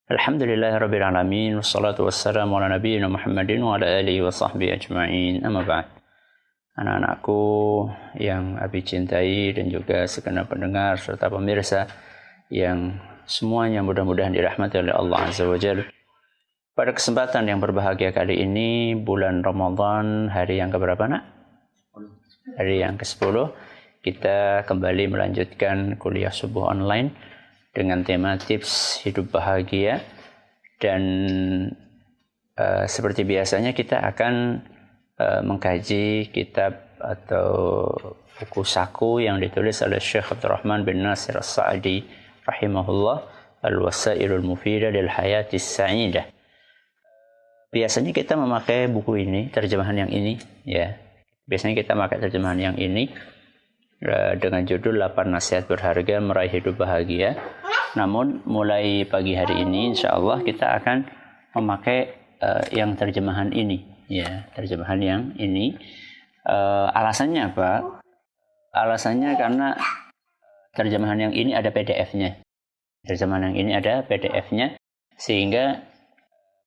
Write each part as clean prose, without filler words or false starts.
Alhamdulillahirabbil alamin wassalatu wassalamu ala nabiyyina Muhammadin wa ala alihi wa sahbihi ajma'in. Amma ba'd. Anak-anakku yang Abi cintai dan juga segenap pendengar serta pemirsa yang semuanya mudah-mudahan dirahmati oleh Allah Azza wa Jalla. Pada kesempatan yang berbahagia kali ini, bulan Ramadan, hari yang keberapa nak? Hari yang ke-10, kita kembali melanjutkan kuliah subuh online dengan tema tips hidup bahagia. Dan seperti biasanya kita akan mengkaji kitab atau buku saku yang ditulis oleh Syekh Abdurrahman bin Nasir As-Sa'di rahimahullah, Al-Wasailul Mufidah lil Hayatis Sa'idah. Biasanya kita memakai buku ini, terjemahan yang ini ya. Biasanya kita memakai terjemahan yang ini dengan judul 8 nasihat berharga meraih hidup bahagia. Namun mulai pagi hari ini insyaallah kita akan memakai yang terjemahan ini ya, terjemahan yang ini. Alasannya apa? Alasannya karena terjemahan yang ini ada PDF-nya. Terjemahan yang ini ada PDF-nya sehingga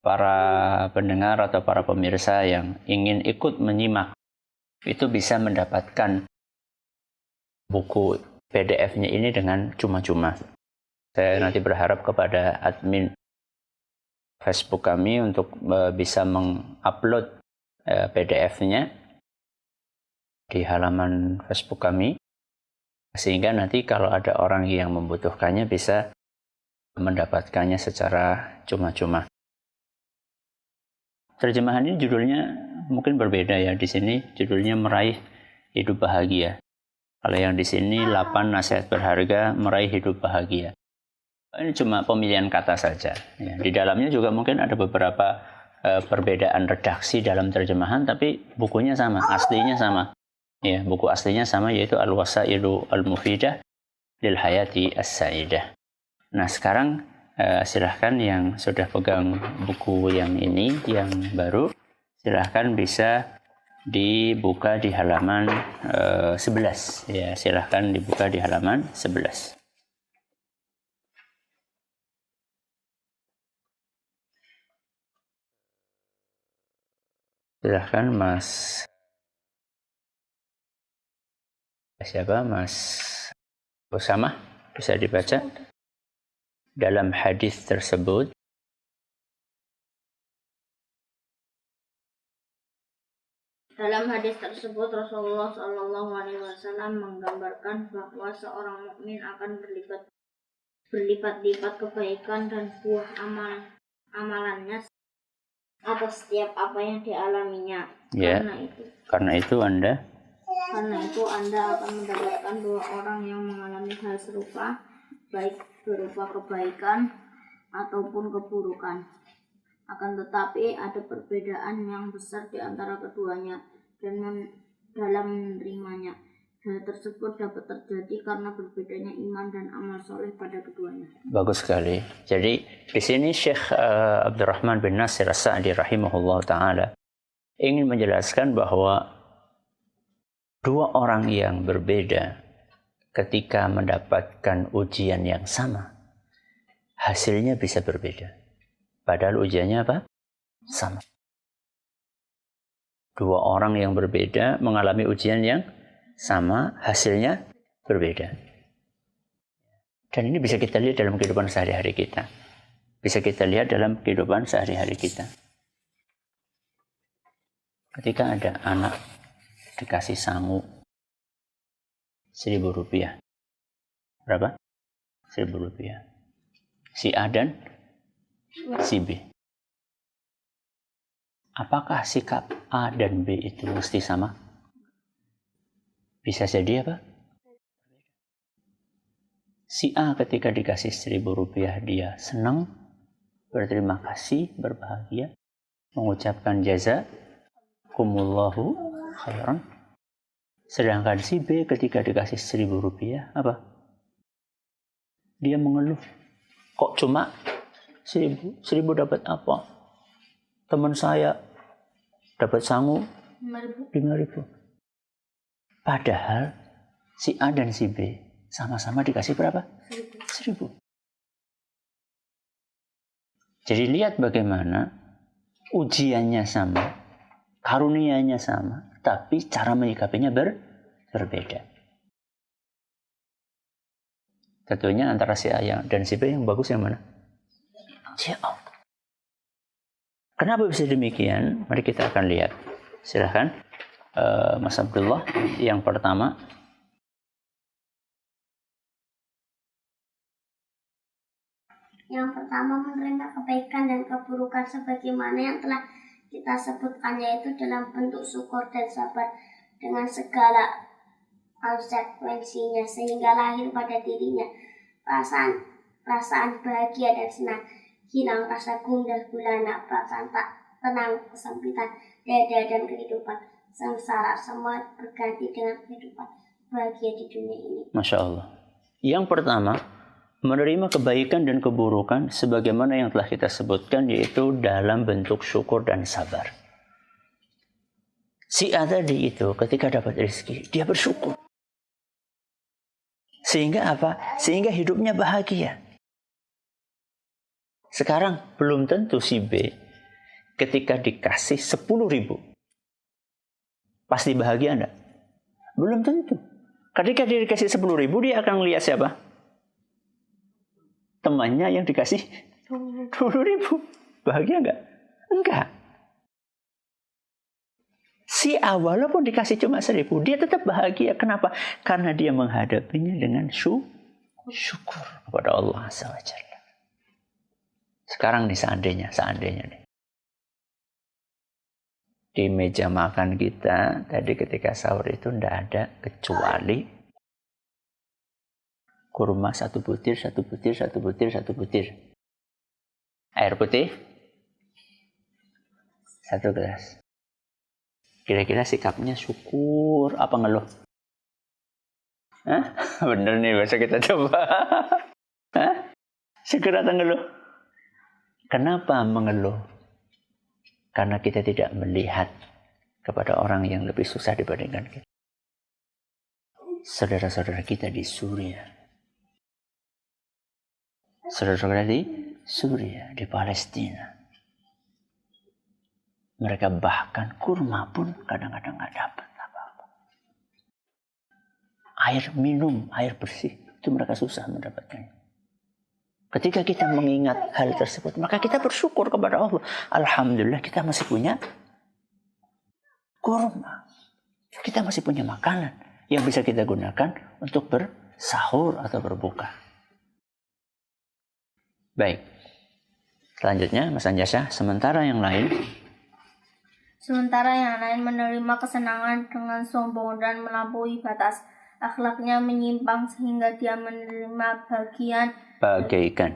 para pendengar atau para pemirsa yang ingin ikut menyimak itu bisa mendapatkan buku PDF-nya ini dengan cuma-cuma. Saya nanti berharap kepada admin Facebook kami untuk bisa mengupload PDF-nya di halaman Facebook kami, sehingga nanti kalau ada orang yang membutuhkannya bisa mendapatkannya secara cuma-cuma. Terjemahan ini judulnya mungkin berbeda ya. Di sini judulnya Meraih Hidup Bahagia. Kalau yang di sini 8 nasihat berharga meraih hidup bahagia. Ini cuma pemilihan kata saja. Ya, di dalamnya juga mungkin ada beberapa perbedaan redaksi dalam terjemahan, tapi bukunya sama, aslinya sama. Ya, buku aslinya sama, yaitu Al-Wasailu Al-Mufidah lil Hayati As-Sa'idah. Nah, sekarang silahkan yang sudah pegang buku yang ini, yang baru, silahkan bisa dibuka di halaman 11. Ya, silahkan dibuka di halaman 11. Silahkan Mas siapa? Mas Usama, bisa dibaca. Dalam hadis tersebut Rasulullah Shallallahu Alaihi Wasallam menggambarkan bahwa seorang mukmin akan berlipat-lipat kebaikan dan buah amalannya atas setiap apa yang dialaminya. Ya. Karena itu Anda akan mendapatkan 2 orang yang mengalami hal serupa, baik berupa kebaikan ataupun keburukan. Akan tetapi ada perbedaan yang besar di antara keduanya dan dalam menerimanya. Hal tersebut dapat terjadi karena berbedanya iman dan amal soleh pada keduanya. Bagus sekali. Jadi di sini Syekh Abdurrahman bin Nasir As-Sa'di rahimahullah ta'ala ingin menjelaskan bahwa 2 orang yang berbeda ketika mendapatkan ujian yang sama, hasilnya bisa berbeda. Padahal ujiannya apa? Sama. 2 orang yang berbeda mengalami ujian yang sama, hasilnya berbeda. Dan ini bisa kita lihat dalam kehidupan sehari-hari kita. Bisa kita lihat dalam kehidupan sehari-hari kita. Ketika ada anak dikasih sangu 1.000 rupiah. Berapa? 1.000 rupiah. Si A dan si B. Apakah sikap A dan B itu mesti sama? Bisa jadi apa? Si A ketika dikasih 1.000 rupiah dia senang, berterima kasih, berbahagia, mengucapkan jazakumullahu khairan. Sedangkan si B ketika dikasih 1.000 rupiah apa? Dia mengeluh. Kok cuma 1.000 dapat apa? Teman saya dapat sangu 5.000. Padahal si A dan si B sama-sama dikasih berapa? 1.000. Jadi lihat bagaimana ujiannya sama, karunianya sama, tapi cara menyikapinya berbeda. Tentunya antara si A dan si B yang bagus yang mana? Si A. Kenapa bisa demikian? Mari kita akan lihat. Silahkan, Mas Abdullah. Yang pertama, menerima kebaikan dan keburukan sebagaimana yang telah kita sebutkan, yaitu dalam bentuk syukur dan sabar dengan segala konsekuensinya, sehingga lahir pada dirinya perasaan bahagia dan senang, hilang rasa gundah gulana, perasaan tak tenang, kesempitan dada dan kehidupan sengsara, semua berganti dengan kehidupan bahagia di dunia ini. Masya Allah. Yang pertama, menerima kebaikan dan keburukan sebagaimana yang telah kita sebutkan, yaitu dalam bentuk syukur dan sabar. Si A tadi itu ketika dapat rezeki, dia bersyukur. Sehingga apa? Sehingga hidupnya bahagia. Sekarang belum tentu si B ketika dikasih 10.000 pasti bahagia enggak? Belum tentu. Ketika dia dikasih 10.000, dia akan melihat siapa? Temannya yang dikasih 20.000. Bahagia enggak? Enggak. Si A walaupun dikasih cuma 1.000, dia tetap bahagia. Kenapa? Karena dia menghadapinya dengan syukur kepada Allah Azza wa Jalla. Sekarang nih seandainya nih. Di meja makan kita tadi ketika sahur itu tidak ada kecuali kurma 1 butir. Air putih 1 gelas. Kira-kira sikapnya syukur apa ngeluh? Hah? Bener nih, besok kita coba. Hah? Syukur atau ngeluh? Kenapa mengeluh? Karena kita tidak melihat kepada orang yang lebih susah dibandingkan kita. Saudara-saudara kita di Suriah. Saudara-saudara di Suriah, di Palestina. Mereka bahkan kurma pun kadang-kadang nggak dapat apa-apa. Air minum, air bersih, itu mereka susah mendapatkannya. Ketika kita mengingat hal tersebut, maka kita bersyukur kepada Allah. Alhamdulillah kita masih punya kurma. Kita masih punya makanan yang bisa kita gunakan untuk bersahur atau berbuka. Baik. Selanjutnya, Mas Anjasa, sementara yang lain menerima kesenangan dengan sombong dan melampaui batas. Akhlaknya menyimpang sehingga dia menerima bagaikan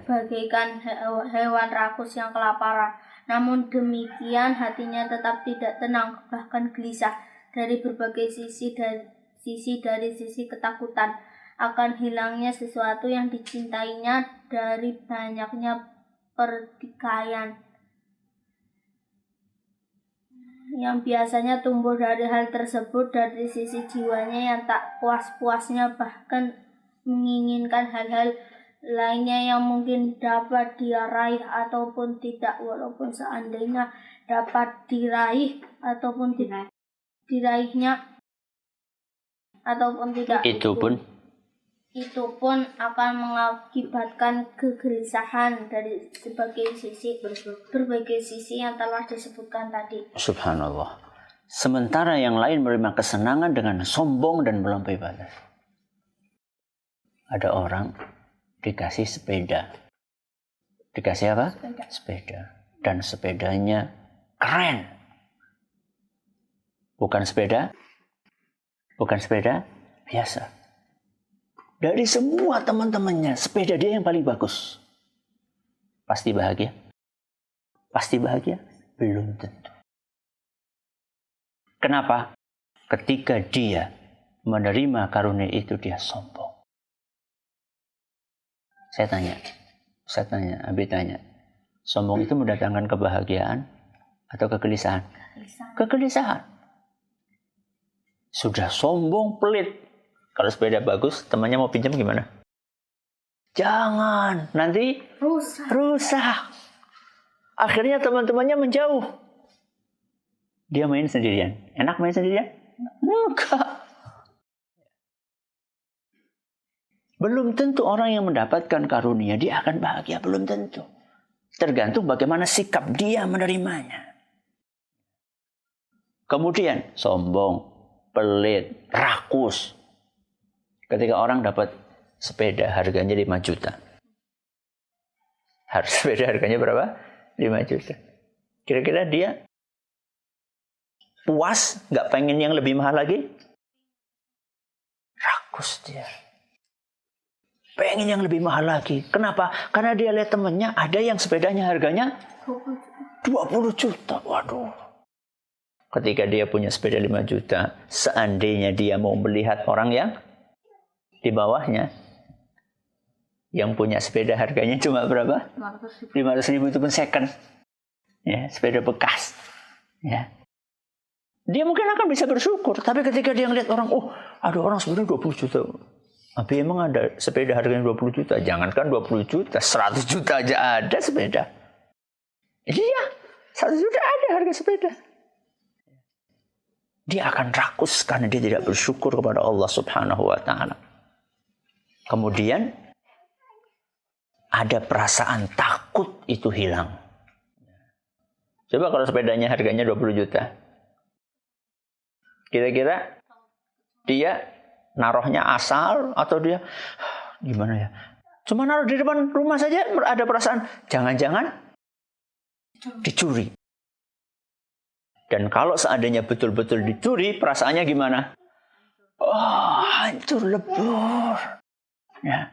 hewan rakus yang kelaparan. Namun demikian hatinya tetap tidak tenang, bahkan gelisah dari berbagai sisi ketakutan akan hilangnya sesuatu yang dicintainya dari banyaknya pertikaian yang biasanya tumbuh dari hal tersebut. Dari sisi jiwanya yang tak puas-puasnya, bahkan menginginkan hal-hal lainnya yang mungkin dapat dia raih ataupun tidak, walaupun seandainya dapat diraih ataupun diraihnya ataupun tidak, itu pun akan mengakibatkan kegelisahan dari berbagai sisi yang telah disebutkan tadi. Subhanallah. Sementara yang lain menerima kesenangan dengan sombong dan melampaui batas. Ada orang dikasih sepeda. Dikasih apa? Sepeda. Dan sepedanya keren. Bukan sepeda biasa. Dari semua teman-temannya, sepeda dia yang paling bagus. Pasti bahagia? Belum tentu. Kenapa? Ketika dia menerima karunia itu, dia sombong. Saya tanya, Abi tanya, sombong itu mendatangkan kebahagiaan atau kegelisahan? Kegelisahan. Sudah sombong, pelit. Kalau sepeda bagus, temannya mau pinjam gimana? Jangan, nanti rusak. Akhirnya teman-temannya menjauh. Dia main sendirian. Enak main sendirian? Enggak. Belum tentu orang yang mendapatkan karunia dia akan bahagia. Belum tentu. Tergantung bagaimana sikap dia menerimanya. Kemudian sombong, pelit, rakus. Ketika orang dapat sepeda harganya 5 juta. Sepeda harganya berapa? 5 juta. Kira-kira dia puas? Nggak pengen yang lebih mahal lagi? Rakus dia. Pengen yang lebih mahal lagi. Kenapa? Karena dia lihat temannya ada yang sepedanya harganya 20 juta. Waduh. Ketika dia punya sepeda 5 juta, seandainya dia mau melihat orang yang di bawahnya, yang punya sepeda harganya cuma berapa? 500 ribu, itu pun second. Ya, sepeda bekas. Ya. Dia mungkin akan bisa bersyukur. Tapi ketika dia ngeliat orang, oh ada orang sepeda 20 juta. Tapi emang ada sepeda harganya 20 juta? Jangankan 20 juta, 100 juta aja ada sepeda. Iya, 100 juta ada harga sepeda. Dia akan rakus karena dia tidak bersyukur kepada Allah Subhanahu wa ta'ala. Kemudian ada perasaan takut itu hilang. Coba kalau sepedanya harganya 20 juta. Kira-kira dia naruhnya asal atau dia gimana ya? Cuma naruh di depan rumah saja ada perasaan jangan-jangan dicuri. Dan kalau seandainya betul-betul dicuri, perasaannya gimana? Oh, hancur lebur. Ya.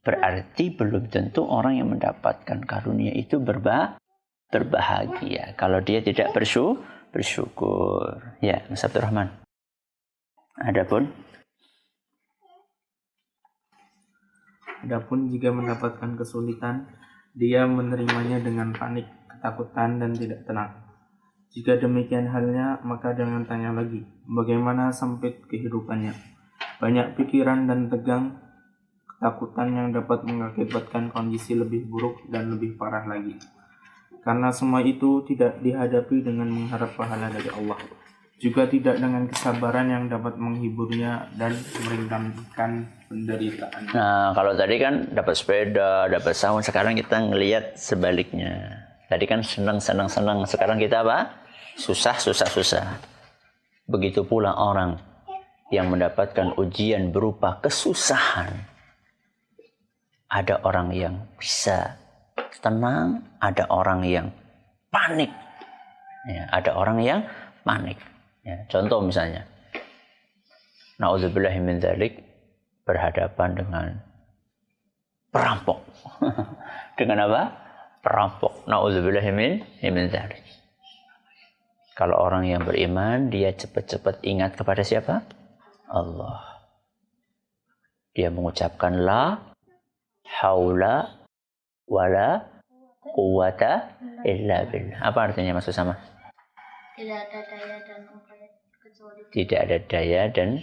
Berarti belum tentu orang yang mendapatkan karunia itu berbahagia kalau dia tidak bersyukur. Ya, Mas Abdurrahman. Adapun jika mendapatkan kesulitan, dia menerimanya dengan panik, ketakutan, dan tidak tenang. Jika demikian halnya, maka jangan tanya lagi, bagaimana sempit kehidupannya. Banyak pikiran dan tegang, ketakutan yang dapat mengakibatkan kondisi lebih buruk dan lebih parah lagi. Karena semua itu tidak dihadapi dengan mengharap pahala dari Allah. Juga tidak dengan kesabaran yang dapat menghiburnya dan meringankan penderitaan. Nah, kalau tadi kan dapat sepeda, dapat sound, sekarang kita ngelihat sebaliknya. Tadi kan senang. Sekarang kita apa? Susah. Begitu pula orang yang mendapatkan ujian berupa kesusahan. Ada orang yang bisa tenang, ada orang yang panik. Ya, ada orang yang panik. Ya, contoh misalnya, na'udzubillahi min dzalik, berhadapan dengan perampok. Dengan apa? Perampok. Na'udzubillahi min dzalik. Kalau orang yang beriman, dia cepat-cepat ingat kepada siapa? Allah. Dia mengucapkan la haula wala quwata illa billah. Apa artinya maksud sama? Tidak ada daya dan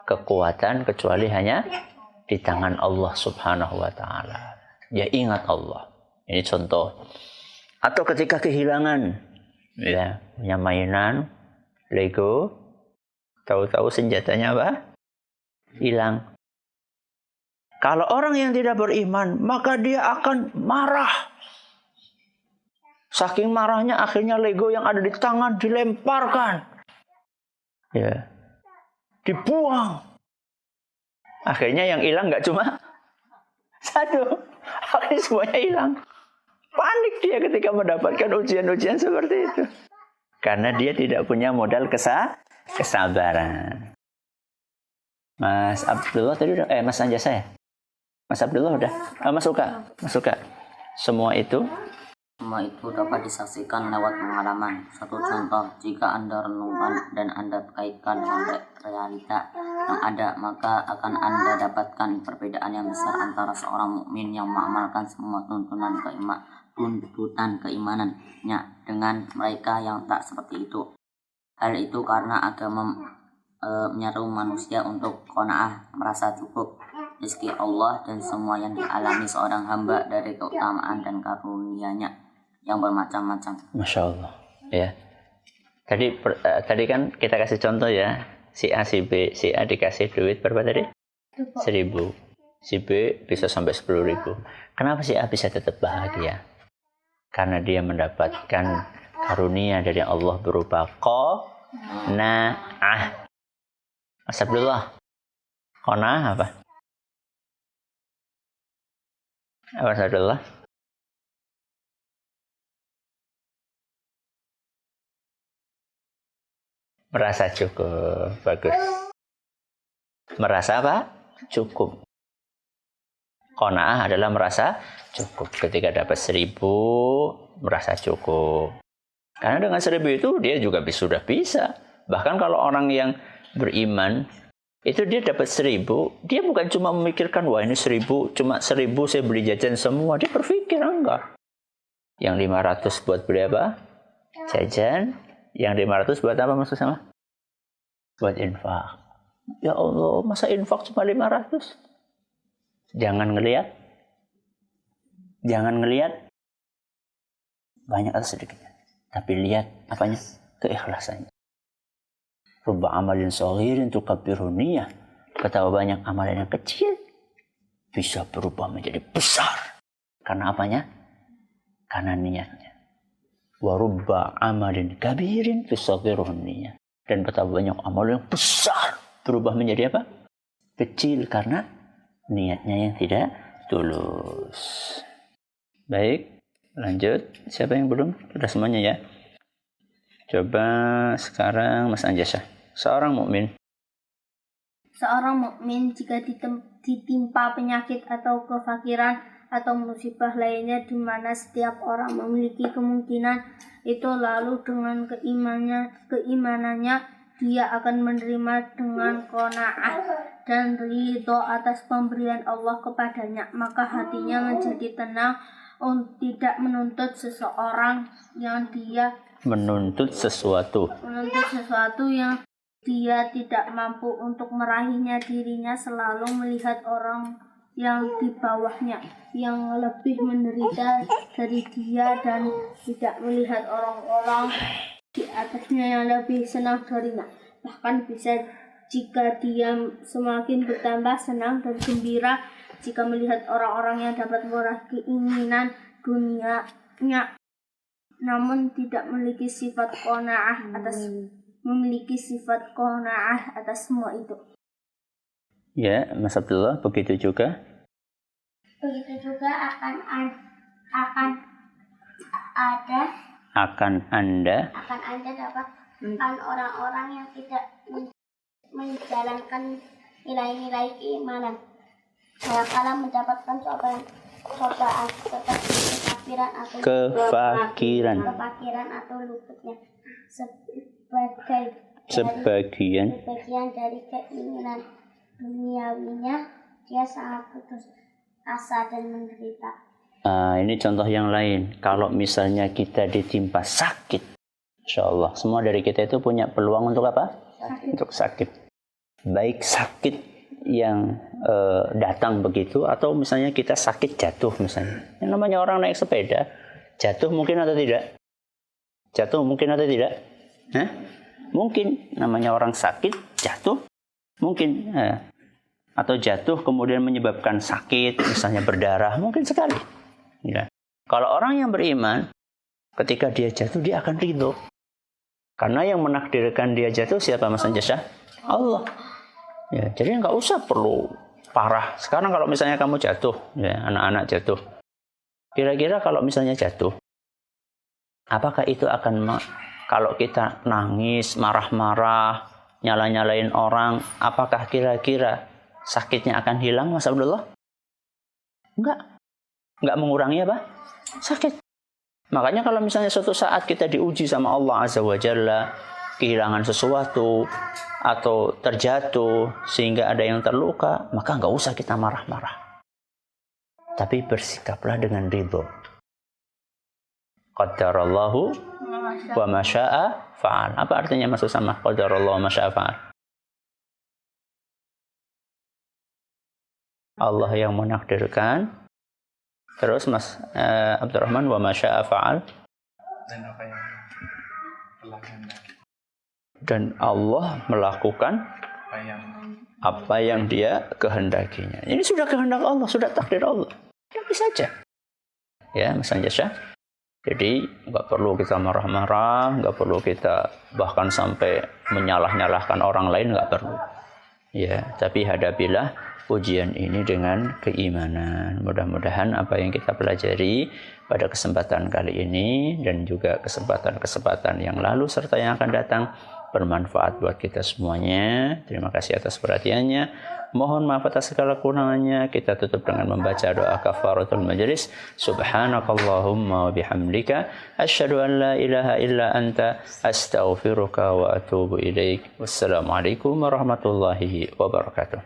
kekuatan kecuali hanya di tangan Allah Subhanahu wa ta'ala. Dia ingat Allah. Ini contoh. Atau ketika kehilangan, ya, punya mainan Lego, tahu-tahu senjatanya apa? Hilang. Kalau orang yang tidak beriman, maka dia akan marah. Saking marahnya akhirnya Lego yang ada di tangan dilemparkan. Ya. Dibuang. Akhirnya yang hilang nggak cuma satu. Akhirnya semuanya hilang. Panik dia ketika mendapatkan ujian-ujian seperti itu. Karena dia tidak punya modal kesabaran. Mas Abdullah tadi udah, Mas Anjasa ya? Mas Abdullah udah? Mas Uka. Semua itu dapat disaksikan lewat pengalaman. Satu contoh, jika Anda renungkan dan Anda kaitkan sampai realita yang ada, maka akan Anda dapatkan perbedaan yang besar antara seorang mukmin yang mengamalkan semua tuntutan keimanannya dengan mereka yang tak seperti itu. Hal itu karena agama menyeru manusia untuk qanaah, merasa cukup rezeki Allah dan semua yang dialami seorang hamba dari keutamaan dan karunia-Nya. yang bermacam-macam. Masya Allah. Ya. Tadi kan kita kasih contoh ya. Si A, si B, si A dikasih duit berapa tadi? 1.000. Si B bisa sampai 10.000. Kenapa si A bisa tetap bahagia? Karena dia mendapatkan karunia dari Allah berupa qanaah. Mas Abdullah, qanaah apa? Apa Mas Abdullah? Merasa cukup. Bagus. Merasa apa? Cukup. Qanaah adalah merasa cukup. Ketika dapat 1.000, merasa cukup. Karena dengan 1.000 itu dia juga sudah bisa. Bahkan kalau orang yang beriman, itu dia dapat 1.000, dia bukan cuma memikirkan, wah ini 1.000, cuma 1.000 saya beli jajan semua. Dia berpikir, enggak. Yang 500 buat beli apa? Jajan. Yang 500 buat apa maksud sama? Buat infak. Ya Allah, masa infak cuma 500? Jangan ngelihat banyak atau sedikit, tapi lihat apanya? Keikhlasannya. Rubba amalin shaghirin tukabbirun niyah. Betapa banyak amalan yang kecil bisa berubah menjadi besar. Karena apanya? Karena niatnya. Wa rubba amalin kabirin tusaghirun niyah. Dan betapa banyak amalan yang besar berubah menjadi apa? Kecil karena niatnya yang tidak tulus. Baik, lanjut. Siapa yang belum? Sudah semuanya ya. Coba sekarang Mas Anjasah. Seorang mukmin jika ditimpa penyakit atau kefakiran atau musibah lainnya di mana setiap orang memiliki kemungkinan itu, lalu dengan keimanannya dia akan menerima dengan qanaah dan ridho atas pemberian Allah kepadanya, maka hatinya menjadi tenang tidak menuntut sesuatu yang dia tidak mampu untuk meraihnya. Dirinya selalu melihat orang yang di bawahnya yang lebih menderita dari dia dan tidak melihat orang-orang di atasnya yang lebih senang darinya. Bahkan bisa jika dia semakin bertambah senang dan gembira jika melihat orang-orang yang dapat meraih keinginan dunianya, namun tidak memiliki sifat qanaah atas semua itu. Ya, Mas Abdullah, begitu juga. Begitu juga akan Anda dapatkan orang-orang yang tidak menjalankan nilai-nilai keimanan. Kadang-kala mendapatkan cobaan seperti kefakiran atau luputnya sebagian dari keinginan duniawinya, dia sangat putus asa dan menderita. Ini contoh yang lain. Kalau misalnya kita ditimpa sakit, Insya Allah, semua dari kita itu punya peluang untuk apa? Untuk sakit. Baik sakit yang datang begitu, atau misalnya kita sakit jatuh misalnya. Yang namanya orang naik sepeda, jatuh mungkin atau tidak? Hah? Mungkin. Namanya orang sakit, jatuh mungkin. Atau jatuh kemudian menyebabkan sakit, misalnya berdarah, mungkin sekali. Ya. Kalau orang yang beriman, ketika dia jatuh, dia akan ridho. Karena yang menakdirkan dia jatuh siapa, Mas Anjasah? Allah. Ya, jadi nggak usah perlu parah. Sekarang kalau misalnya kamu jatuh, ya, anak-anak jatuh. Kira-kira kalau misalnya jatuh, apakah itu akan kalau kita nangis, marah-marah, nyala-nyalain orang, apakah kira-kira sakitnya akan hilang, Mas Abdullah? Enggak mengurangi apa? Sakit. Makanya kalau misalnya suatu saat kita diuji sama Allah Azza wa Jalla, kehilangan sesuatu atau terjatuh sehingga ada yang terluka, maka enggak usah kita marah-marah. Tapi bersikaplah dengan ridho. Qadarallahu wa ma syaa fa'al. Apa artinya maksud sama qadarallahu wa ma syaa fa'al? Allah yang menakdirkan, Terus Mas Abdurrahman, wa ma syaa fa'al. Dan apa yang telah kehendaki. Dan Allah melakukan apa yang Dia kehendakinya. Ini sudah kehendak Allah, sudah takdir Allah. Tapi saja. Ya, Mas Anjasya. Jadi nggak perlu kita marah-marah, nggak perlu kita bahkan sampai menyalah-nyalahkan orang lain, nggak perlu. Ya, tapi hadapilah ujian ini dengan keimanan. Mudah-mudahan apa yang kita pelajari pada kesempatan kali ini dan juga kesempatan-kesempatan yang lalu serta yang akan datang bermanfaat buat kita semuanya. Terima kasih atas perhatiannya. Mohon maaf atas segala kekurangannya. Kita tutup dengan membaca doa kafaratul majlis. Subhanakallahumma wa bihamdika asyhadu an la ilaha illa anta astaghfiruka wa atubu ilaik. Wassalamualaikum warahmatullahi wabarakatuh.